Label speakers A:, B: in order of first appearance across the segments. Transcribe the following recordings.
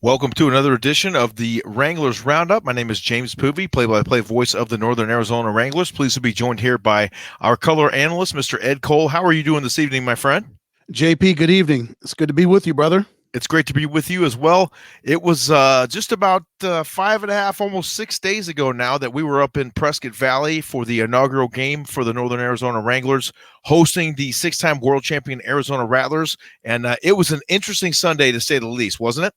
A: Welcome to another edition of the Wranglers Roundup. My name is James Poovey, play-by-play voice of the Northern Arizona Wranglers. Pleased to be joined here by our color analyst, Mr. Ed Cole. How are you doing this evening, my friend?
B: JP, good evening. It's good to be with you, brother.
A: It's great to be with you as well. It was just about 5.5, almost 6 days ago now that we were up in Prescott Valley for the inaugural game for the Northern Arizona Wranglers, hosting the six-time world champion Arizona Rattlers. And it was an interesting Sunday, to say the least, wasn't it?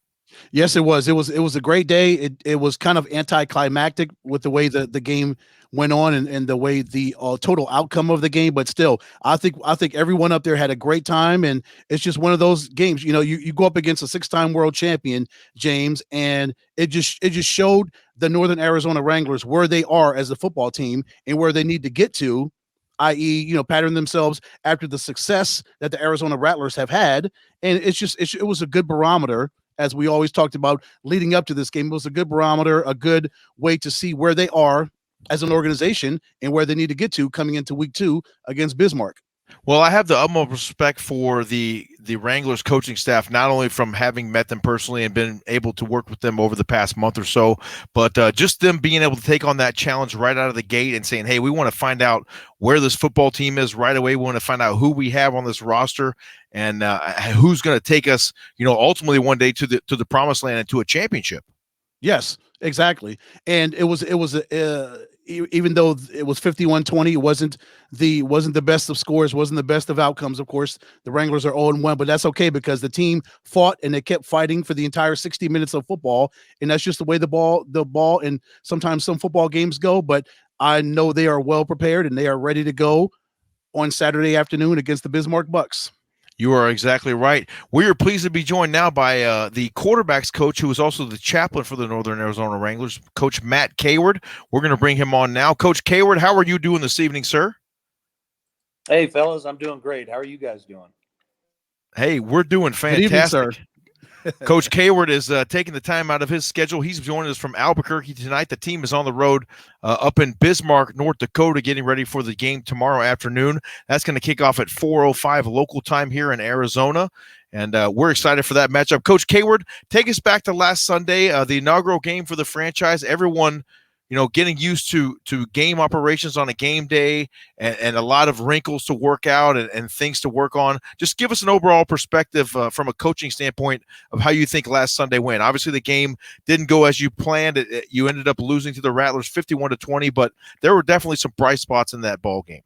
B: Yes, it was. It was a great day. It was kind of anticlimactic with the way the game went on and the way the total outcome of the game. But still, I think everyone up there had a great time, and it's just one of those games. You go up against a six-time world champion, James, and it just showed the Northern Arizona Wranglers where they are as a football team and where they need to get to, i.e., pattern themselves after the success that the Arizona Rattlers have had. And it was a good barometer, as we always talked about leading up to this game. It was a good barometer, a good way to see where they are as an organization and where they need to get to coming into week 2 against Bismarck.
A: Well, I have the utmost respect for the Wranglers coaching staff, not only from having met them personally and been able to work with them over the past month or so, but just them being able to take on that challenge right out of the gate and saying, hey, we want to find out where this football team is right away. We want to find out who we have on this roster and who's going to take us, ultimately one day to the promised land and to a championship.
B: Yes, exactly. And even though it was 51-20, it wasn't the best of scores, wasn't the best of outcomes. Of course, the Wranglers are 0-1, but that's okay because the team fought and they kept fighting for the entire 60 minutes of football, and that's just the way the ball and sometimes some football games go. But I know they are well prepared and they are ready to go on Saturday afternoon against the Bismarck Bucks.
A: You are exactly right. We are pleased to be joined now by the quarterbacks coach, who is also the chaplain for the Northern Arizona Wranglers, Coach Matt Caward. We're going to bring him on now. Coach Caward, how are you doing this evening, sir?
C: Hey, fellas, I'm doing great. How are you guys doing?
A: Hey, we're doing
B: Good evening, sir.
A: fantastic. Coach Caward is taking the time out of his schedule. He's joining us from Albuquerque tonight. The team is on the road up in Bismarck, North Dakota, getting ready for the game tomorrow afternoon. That's going to kick off at 4:05 local time here in Arizona, and we're excited for that matchup. Coach Caward, take us back to last Sunday, the inaugural game for the franchise. Everyone, getting used to game operations on a game day and a lot of wrinkles to work out and things to work on. Just give us an overall perspective from a coaching standpoint of how you think last Sunday went. Obviously, the game didn't go as you planned. You ended up losing to the Rattlers 51-20, but there were definitely some bright spots in that ball game.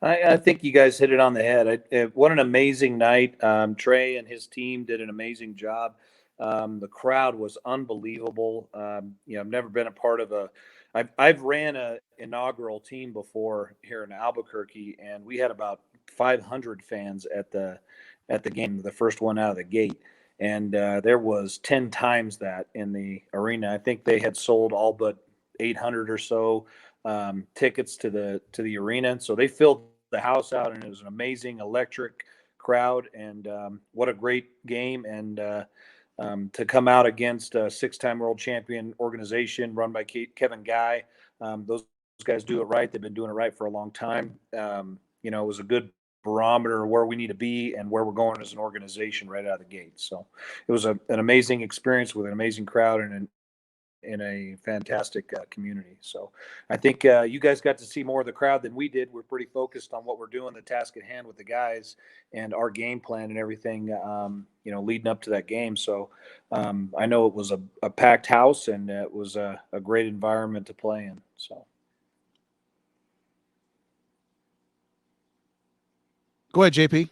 C: I think you guys hit it on the head. What an amazing night. Trey and his team did an amazing job. The crowd was unbelievable. I've never been a part of I've ran a inaugural team before here in Albuquerque, and we had about 500 fans at the game, the first one out of the gate. And there was 10 times that in the arena. I think they had sold all but 800 or so tickets to the arena. So they filled the house out, and it was an amazing electric crowd. And what a great game! And to come out against a six-time world champion organization run by Kevin Guy, those guys do it right. They've been doing it right for a long time. It was a good barometer of where we need to be and where we're going as an organization right out of the gate. So it was an amazing experience with an amazing crowd and in a fantastic community. So I think you guys got to see more of the crowd than we did. We're pretty focused on what we're doing, the task at hand with the guys and our game plan and everything, leading up to that game. So I know it was a packed house and it was a great environment to play in. So.
B: Go ahead, JP.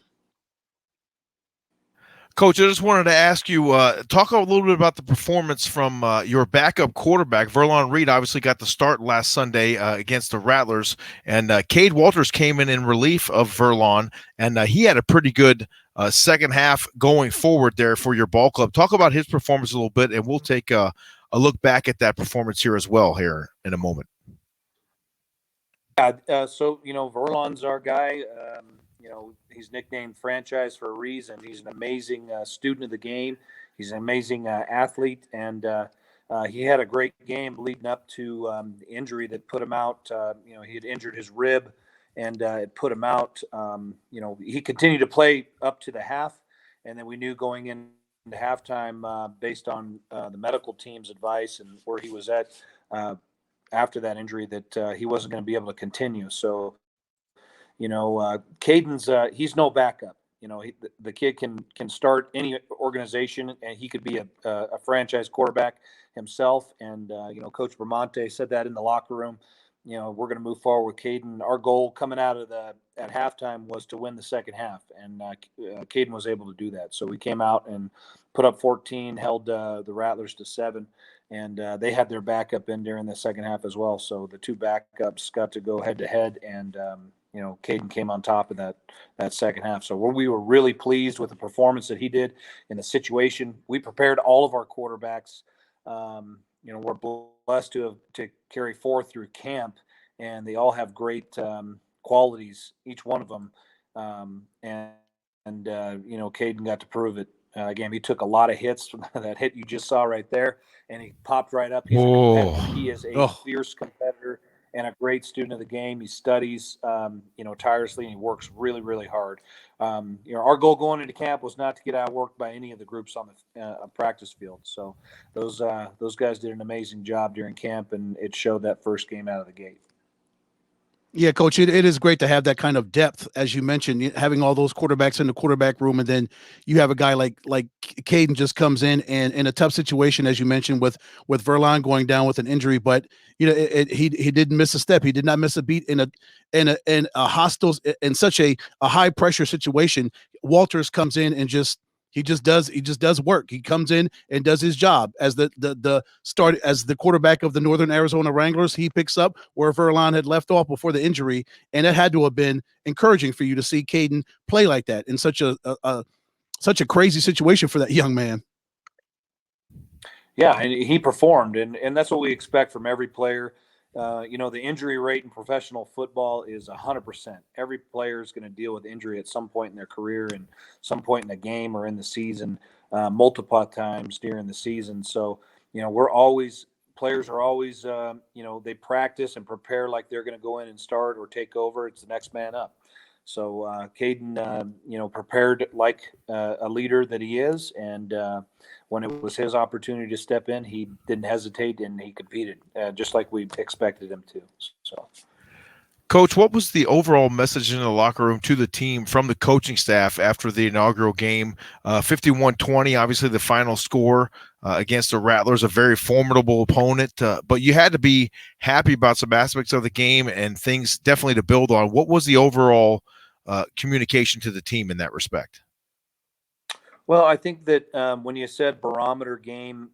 A: Coach, I just wanted to ask you, talk a little bit about the performance from your backup quarterback. Verlon Reed obviously got the start last Sunday against the Rattlers, and Cade Walters came in relief of Verlon, and he had a pretty good second half going forward there for your ball club. Talk about his performance a little bit, and we'll take a look back at that performance here as well here in a moment.
C: So Verlon's our guy. He's nicknamed franchise for a reason. He's an amazing student of the game. He's an amazing athlete, and he had a great game leading up to the injury that put him out. He had injured his rib, and it put him out. He continued to play up to the half, and then we knew going into halftime based on the medical team's advice and where he was at after that injury that he wasn't going to be able to continue. So, Caden's he's no backup. The kid can start any organization, and he could be a franchise quarterback himself. And Coach Bramante said that in the locker room. We're going to move forward with Caden. Our goal coming out of at halftime was to win the second half, and Caden was able to do that. So we came out and put up 14, held the Rattlers to 7, and they had their backup in during the second half as well. So the two backups got to go head to head, and Caden came on top of that second half. So we were really pleased with the performance that he did in the situation. We prepared all of our quarterbacks. We're blessed to carry 4 through camp, and they all have great qualities, each one of them. Caden got to prove it. Again, he took a lot of hits. That hit you just saw right there, and he popped right up. He's a competitor. He is a fierce competitor and a great student of the game. He studies, tirelessly, and he works really, really hard. Our goal going into camp was not to get outworked by any of the groups on the practice field. So those guys did an amazing job during camp, and it showed that first game out of the gate.
B: Yeah, Coach, it is great to have that kind of depth, as you mentioned, having all those quarterbacks in the quarterback room, and then you have a guy like Caden just comes in a tough situation, as you mentioned, with Verlon going down with an injury, but he didn't miss a step. He did not miss a beat in a hostile, in such a high pressure situation. Walters comes in and he just does work. He comes in and does his job as as the quarterback of the Northern Arizona Wranglers. He picks up where Verlon had left off before the injury, and it had to have been encouraging for you to see Caden play like that in such a crazy situation for that young man.
C: Yeah, and he performed, and that's what we expect from every player. The injury rate in professional football is 100%. Every player is going to deal with injury at some point in their career and some point in the game or in the season, multiple times during the season. So, players are always, they practice and prepare like they're going to go in and start or take over. It's the next man up. So Caden, prepared like a leader that he is, and when it was his opportunity to step in, he didn't hesitate and he competed just like we expected him to. So,
A: Coach, what was the overall message in the locker room to the team from the coaching staff after the inaugural game? 51-20, obviously the final score against the Rattlers, a very formidable opponent, but you had to be happy about some aspects of the game and things definitely to build on. What was the overall communication to the team in that respect?
C: Well, I think that when you said barometer game,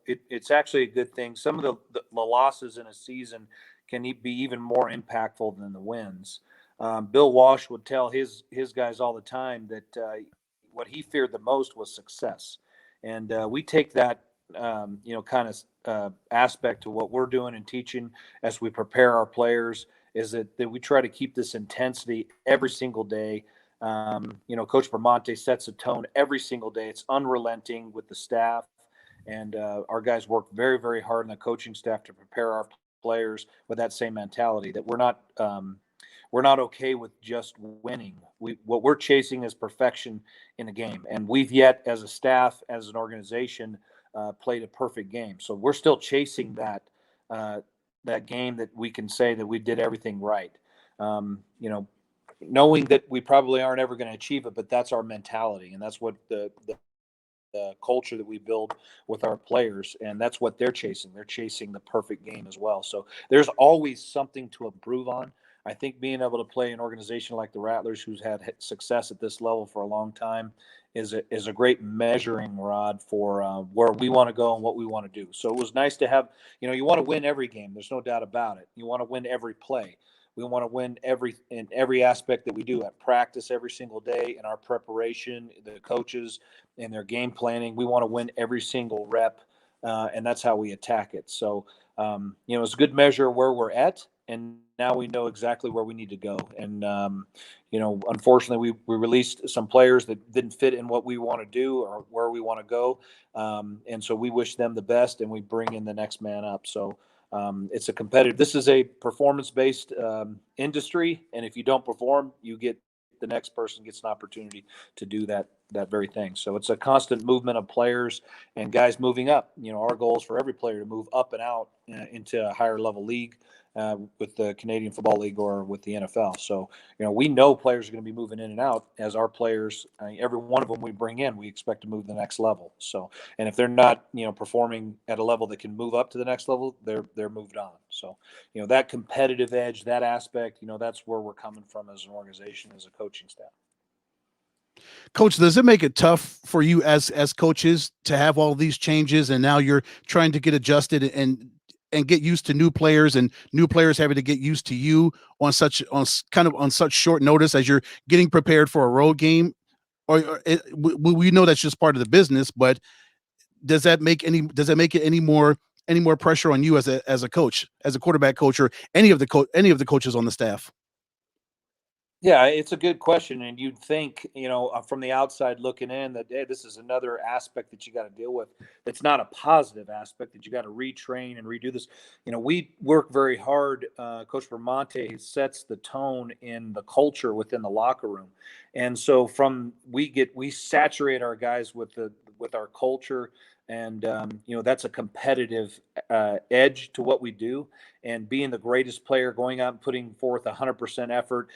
C: it's actually a good thing. Some of the losses in a season can be even more impactful than the wins. Bill Walsh would tell his guys all the time that what he feared the most was success. And we take that, kind of aspect to what we're doing and teaching as we prepare our players, is that we try to keep this intensity every single day. Coach Bramante sets a tone every single day. It's unrelenting with the staff, and our guys work very, very hard in the coaching staff to prepare our players with that same mentality that we're not okay with just winning. What we're chasing is perfection in the game, and we've yet, as a staff, as an organization, played a perfect game. So we're still chasing that game that we can say that we did everything right. Knowing that we probably aren't ever going to achieve it, but that's our mentality, and that's what the culture that we build with our players, and that's what they're chasing. They're chasing the perfect game as well. So there's always something to improve on. I think being able to play an organization like the Rattlers, who's had success at this level for a long time, is a great measuring rod for where we want to go and what we want to do. So it was nice to have, you want to win every game. There's no doubt about it. You want to win every play. We want to win in every aspect that we do at practice every single day, in our preparation, the coaches and their game planning. We want to win every single rep, and that's how we attack it. So, it's a good measure of where we're at, and now we know exactly where we need to go. And, unfortunately, we released some players that didn't fit in what we want to do or where we want to go. And so we wish them the best, and we bring in the next man up. So, it's a competitive. This is a performance-based industry, and if you don't perform, the next person gets an opportunity to do that that very thing. So it's a constant movement of players and guys moving up. Our goal is for every player to move up and out into a higher level league with the Canadian Football League or with the NFL. So, we know players are going to be moving in and out as our players. Every one of them we bring in, we expect to move to the next level. So, and if they're not, performing at a level that can move up to the next level, they're moved on. So, that competitive edge, that aspect, that's where we're coming from as an organization, as a coaching staff.
B: Coach, does it make it tough for you as coaches to have all these changes, and now you're trying to get adjusted and get used to new players, and new players having to get used to you on such short notice as you're getting prepared for a road game? Or we know that's just part of the business, but does it make it any more pressure on you as a coach, as a quarterback coach, or any of the coaches on the staff?
C: Yeah, it's a good question, and you'd think, from the outside looking in, that hey, this is another aspect that you got to deal with. It's not a positive aspect that you got to retrain and redo this. We work very hard. Coach Vermonte sets the tone in the culture within the locker room, and so we saturate our guys with our culture. And that's a competitive edge to what we do, and being the greatest player, going out and putting forth 100% effort.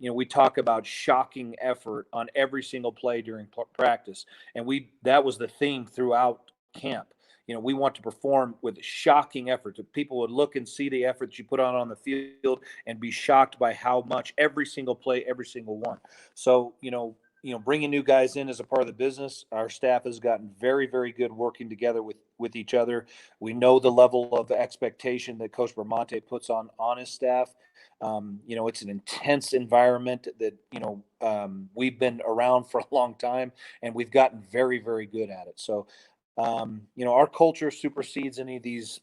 C: We talk about shocking effort on every single play during practice, and that was the theme throughout camp. We want to perform with shocking effort. That people would look and see the effort you put on the field and be shocked by how much every single play, every single one. So bringing new guys in as a part of the business, our staff has gotten very, very good working together with each other. We know the level of expectation that Coach Vermonte puts on his staff. It's an intense environment that, we've been around for a long time, and we've gotten very, very good at it. So, our culture supersedes any of these,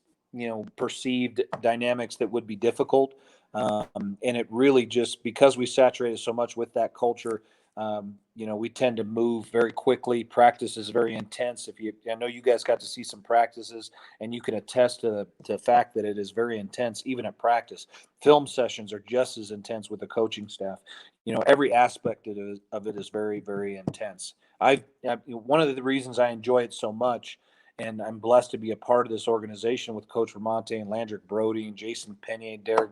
C: perceived dynamics that would be difficult. And it really just, because we saturated so much with that culture, we tend to move very quickly. Practice is very intense. I know you guys got to see some practices, and you can attest to the fact that it is very intense, even at practice. Film sessions are just as intense with the coaching staff. Every aspect of it is very, very intense. One of the reasons I enjoy it so much, and I'm blessed to be a part of this organization with Coach Vermonte and Landrick Brody and Jason Penier,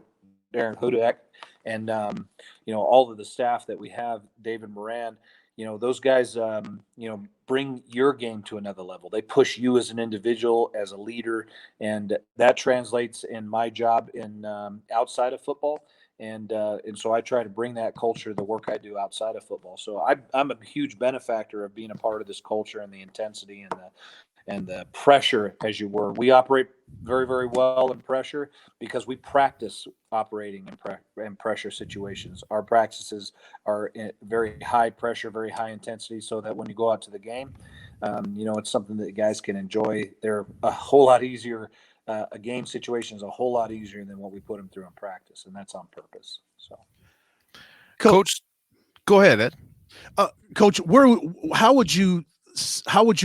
C: Darren Hudak, and all of the staff that we have, David Moran. Those guys bring your game to another level. They push you as an individual, as a leader, and that translates in my job in outside of football. And so I try to bring that culture to the work I do outside of football. So I'm a huge benefactor of being a part of this culture and the intensity and the pressure, as you were. We operate very, very well in pressure because we practice operating in pressure situations. Our practices are very high pressure, very high intensity, so that when you go out to the game, it's something that guys can enjoy. They're a whole lot easier. A game situation is a whole lot easier than what we put them through in practice, and that's on purpose. So,
A: Coach, go ahead, Ed.
B: Coach, how would you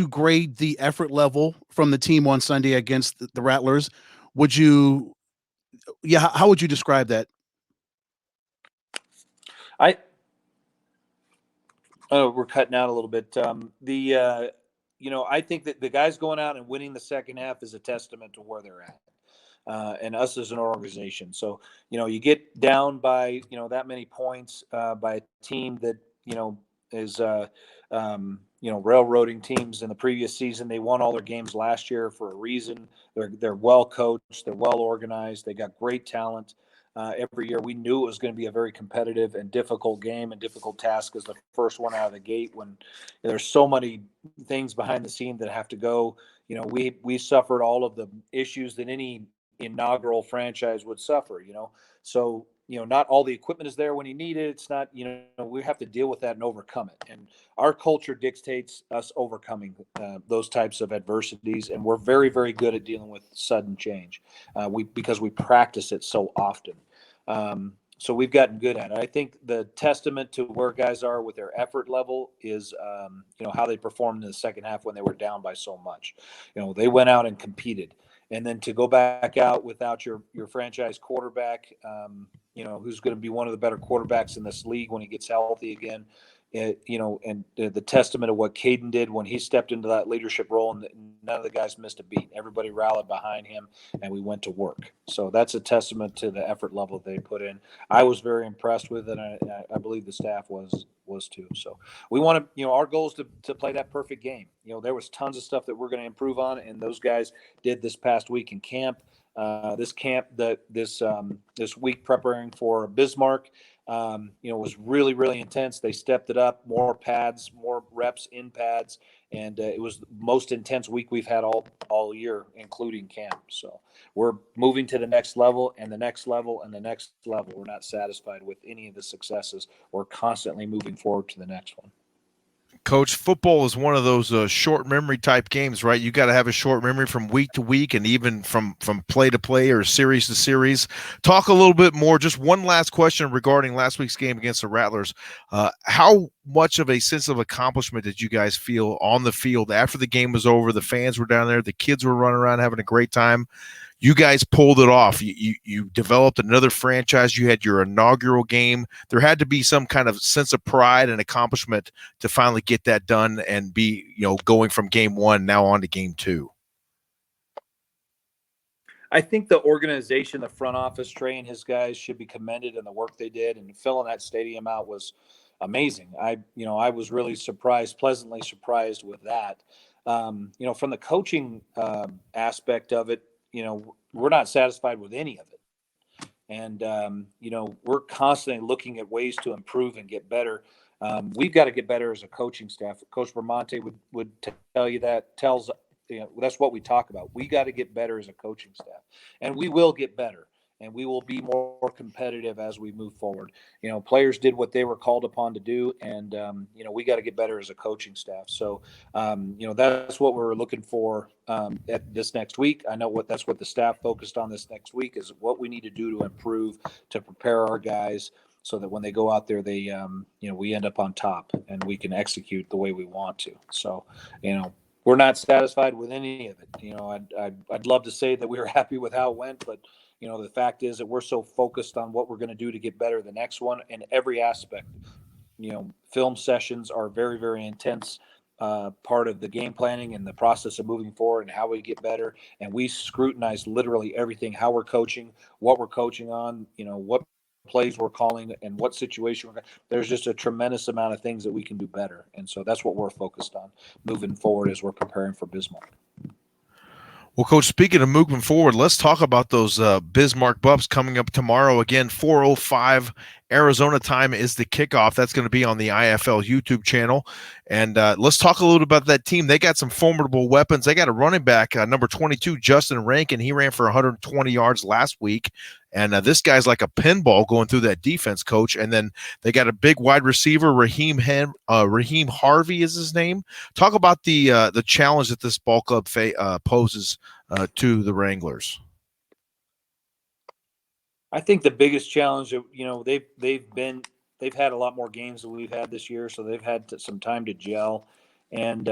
B: grade the effort level from the team on Sunday against the Rattlers? How would you describe that?
C: We're cutting out a little bit. I think that the guys going out and winning the second half is a testament to where they're at. And us as an organization. So, you get down by, that many points by a team that, is, railroading teams in the previous season. They won all their games last year for a reason. They're well coached. They're well organized. They got great talent. Every year we knew it was going to be a very competitive and difficult game and difficult task as the first one out of the gate, when there's so many things behind the scene that have to go. We suffered all of the issues that any inaugural franchise would suffer, so not all the equipment is there when you need it. It's not, we have to deal with that and overcome it, and our culture dictates us overcoming those types of adversities, and we're very, very good at dealing with sudden change because we practice it so often. So we've gotten good at it. I think the testament to where guys are with their effort level is, how they performed in the second half when they were down by so much. They went out and competed. And then to go back out without your franchise quarterback, who's going to be one of the better quarterbacks in this league when he gets healthy again, and the testament of what Caden did when he stepped into that leadership role, and none of the guys missed a beat. Everybody rallied behind him, and we went to work. So that's a testament to the effort level they put in. I was very impressed with it, and I believe the staff was too. So we want to, our goal is to play that perfect game. There was tons of stuff that we're going to improve on, and those guys did this past week in camp. This week preparing for Bismarck, was really, really intense. They stepped it up, more pads, more reps in pads, and it was the most intense week we've had all year, including camp. So we're moving to the next level and the next level and the next level. We're not satisfied with any of the successes. We're constantly moving forward to the next one.
A: Coach, football is one of those short memory type games, right? You got to have a short memory from week to week and even from play to play or series to series. Talk a little bit more. Just one last question regarding last week's game against the Rattlers. How much of a sense of accomplishment did you guys feel on the field after the game was over? The fans were down there. The kids were running around having a great time. You guys pulled it off. You developed another franchise. You had your inaugural game. There had to be some kind of sense of pride and accomplishment to finally get that done and be, going from game one now on to game two.
C: I think the organization, the front office, Trey and his guys should be commended in the work they did, and filling that stadium out was amazing. I was really pleasantly surprised with that. From the coaching aspect of it, we're not satisfied with any of it. And, we're constantly looking at ways to improve and get better. We've got to get better as a coaching staff. Coach Bramante would tell you that's what we talk about. We got to get better as a coaching staff, and we will get better, and we will be more competitive as we move forward. Players did what they were called upon to do, and, we got to get better as a coaching staff. So, that's what we're looking for at this next week. I know that's what the staff focused on this next week is what we need to do to improve, to prepare our guys so that when they go out there, they, we end up on top and we can execute the way we want to. So, we're not satisfied with any of it. I'd love to say that we were happy with how it went, but the fact is that we're so focused on what we're going to do to get better the next one in every aspect. Film sessions are very, very intense part of the game planning and the process of moving forward and how we get better. And we scrutinize literally everything, how we're coaching, what we're coaching on, what plays we're calling and what situation there's just a tremendous amount of things that we can do better. And so that's what we're focused on moving forward as we're preparing for Bismarck.
A: Well, Coach, speaking of moving forward, let's talk about those Bismarck Bucks coming up tomorrow. Again, 4:05 Arizona time is the kickoff. That's going to be on the IFL YouTube channel. And let's talk a little about that team. They got some formidable weapons. They got a running back, number 22, Justin Rankin. He ran for 120 yards last week. And this guy's like a pinball going through that defense, Coach. And then they got a big wide receiver, Raheem Harvey is his name. Talk about the challenge that this ball club poses to the Wranglers.
C: I think the biggest challenge, they've had a lot more games than we've had this year, so they've had some time to gel. And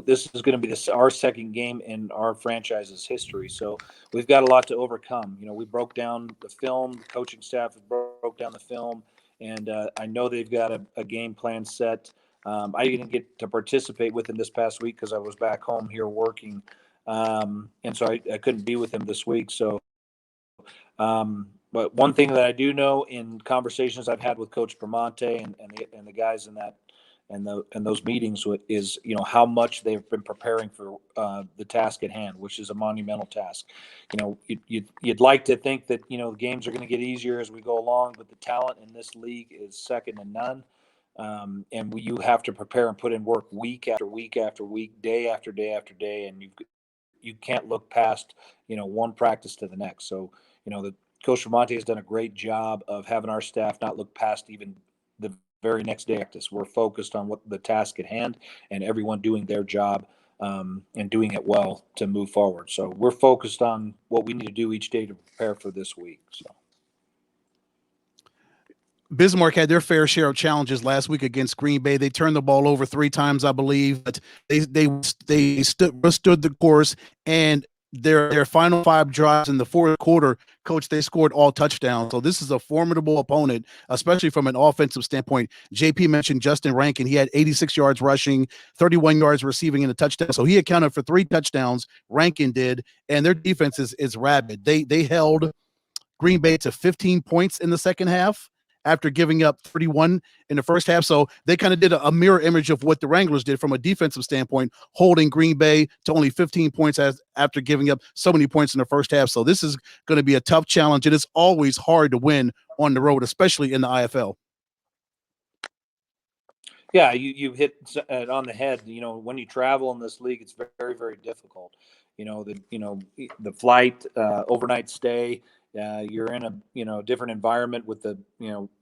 C: this is going to be our second game in our franchise's history, so we've got a lot to overcome. We broke down the film, the coaching staff broke down the film, and I know they've got a game plan set. I didn't get to participate with them this past week because I was back home here working, and so I couldn't be with them this week. So. But one thing that I do know in conversations I've had with Coach Bramante and the guys in that and those meetings is how much they've been preparing for the task at hand, which is a monumental task. You'd like to think that the games are going to get easier as we go along, but the talent in this league is second to none. And you have to prepare and put in work week after week after week, day after day after day, and you can't look past one practice to the next. So. The Coach Bramante has done a great job of having our staff not look past even the very next day practice. We're focused on what the task at hand and everyone doing their job and doing it well to move forward. So we're focused on what we need to do each day to prepare for this week. So.
B: Bismarck had their fair share of challenges last week against Green Bay. They turned the ball over 3 times, I believe, but they stood the course. And their final 5 drives in the fourth quarter, coach, they scored all touchdowns. So this is a formidable opponent, especially from an offensive standpoint. JP mentioned Justin Rankin. He had 86 yards rushing, 31 yards receiving in a touchdown. So he accounted for 3 touchdowns. Rankin did, and their defense is rabid. They held Green Bay to 15 points in the second half after giving up 31 in the first half. So they kind of did a mirror image of what the Wranglers did from a defensive standpoint, holding Green Bay to only 15 points after giving up so many points in the first half. So this is going to be a tough challenge. It is always hard to win on the road, especially in the IFL.
C: Yeah, you hit it on the head. When you travel in this league, it's very, very difficult. The flight, overnight stay. You're in a different environment with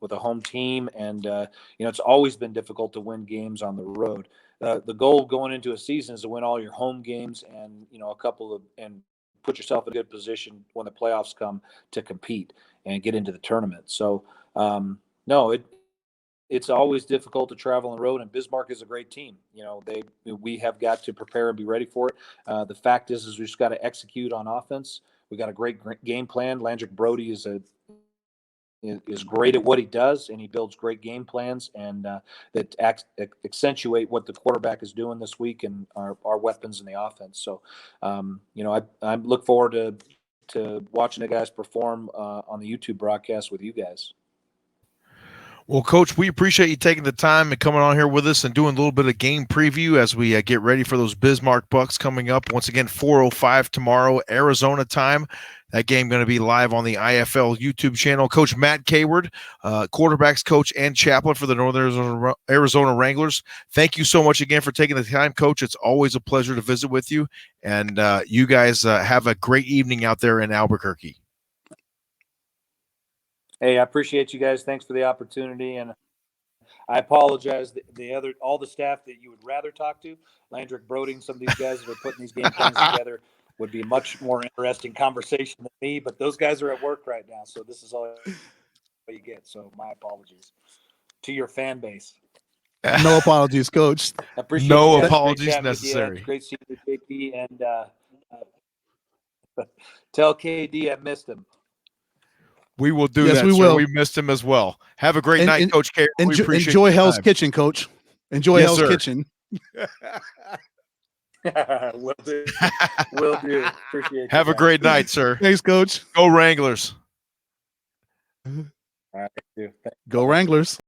C: with a home team, and it's always been difficult to win games on the road. The goal going into a season is to win all your home games and and put yourself in a good position when the playoffs come to compete and get into the tournament. So no, it's always difficult to travel on the road, and Bismarck is a great team. We have got to prepare and be ready for it. The fact is we just got to execute on offense. We got a great game plan. Landrick Brody is great at what he does, and he builds great game plans and that accentuate what the quarterback is doing this week and our weapons in the offense. So, I look forward to watching the guys perform on the YouTube broadcast with you guys.
A: Well, Coach, we appreciate you taking the time and coming on here with us and doing a little bit of game preview as we get ready for those Bismarck Bucks coming up. Once again, 4:05 tomorrow, Arizona time. That game going to be live on the IFL YouTube channel. Coach Matt Caward, quarterbacks coach and chaplain for the Northern Arizona Wranglers. Thank you so much again for taking the time, Coach. It's always a pleasure to visit with you. And you guys have a great evening out there in Albuquerque.
C: Hey, I appreciate you guys. Thanks for the opportunity, and I apologize. All the staff that you would rather talk to, Landrick Brody and some of these guys that are putting these game plans together, would be a much more interesting conversation than me. But those guys are at work right now, so this is all you get. So my apologies to your fan base.
B: No apologies, Coach.
C: I appreciate
A: no
C: you guys.
A: apologies necessary.
C: Great seeing you, JP, and tell KD I missed him.
A: We will do
B: yes,
A: that,
B: we
A: sir.
B: will.
A: We missed him as well. Have a great night, Coach K.
B: Enjoy Hell's Kitchen, Coach. Enjoy Hell's Kitchen.
C: Will do. Will do. Appreciate it.
A: Have a great night, sir.
B: Thanks, Coach.
A: Go Wranglers.
C: All right,
B: Go Wranglers.